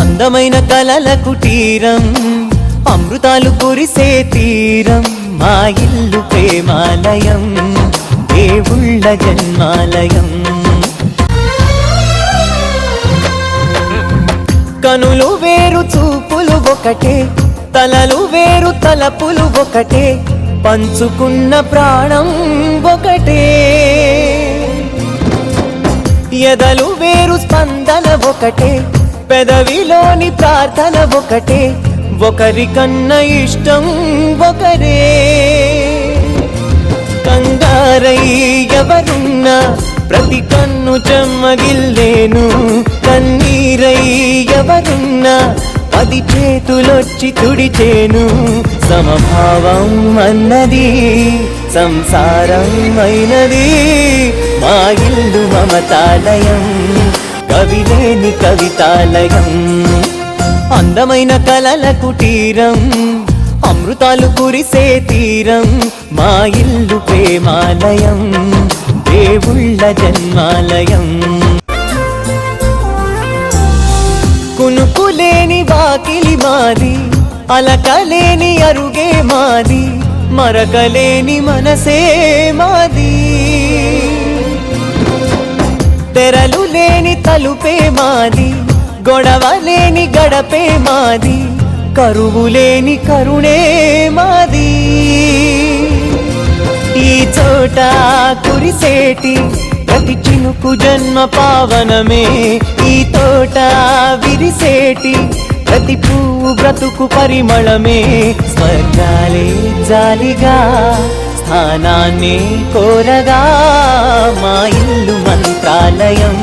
అందమైన కలల కుటీరం, అమృతాలు కురిసే తీరం, మా ఇల్లు ప్రేమాలయం, దేవుళ్ళ జన్మాలయం. కనులు వేరు చూపులు ఒకటే, తలలు వేరు తలపులు ఒకటే, పంచుకున్న ప్రాణం ఒకటే. ఎదలు వేరు స్పందన ఒకటే, పెదవిలోని ప్రార్థన ఒకటే, ఒకరికన్నా ఇష్టం ఒకరే. కంగారై ఎవరున్నా ప్రతి కన్ను చెమ్మగిల్లేను, కన్నీరై ఎవరున్నా 10 చేతులొచ్చి తుడిచేను. సమభావం అన్నది సంసారం అయినది, మా ఇల్లు మమతాలయం, కవిలేని కవితాలయం. అందమైన కలల కుటీరం, అమృతాలు కురిసే తీరం, మా ఇల్లు ప్రేమాలయం, దేవుళ్ళ జన్మాలయం. కునుకులేని వాకిలి మాది, అలకలేని అరుగే మాది, మరకలేని మనసే మాది. తెరలు లేని తలుపే మాది, గొడవ లేని గడపే మాది, కరువు లేని కరుణే మాది. ఈ చోట కురిసేటి ప్రతి చినుకు జన్మ పావనమే, ఈ తోట విరిసేటి ప్రతి పువ్వు బ్రతుకు పరిమళమే. స్వర్గాలే జాలిగా స్థానాన్ని కోరగా, మా ఇల్లు మంత్రాలయం,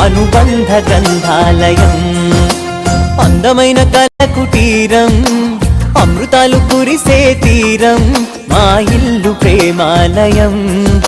అనుబంధ గంధాలయం. అందమైన కల కుటీరం, అమృతాలు కురిసే తీరం, మా ఇల్లు ప్రేమాలయం.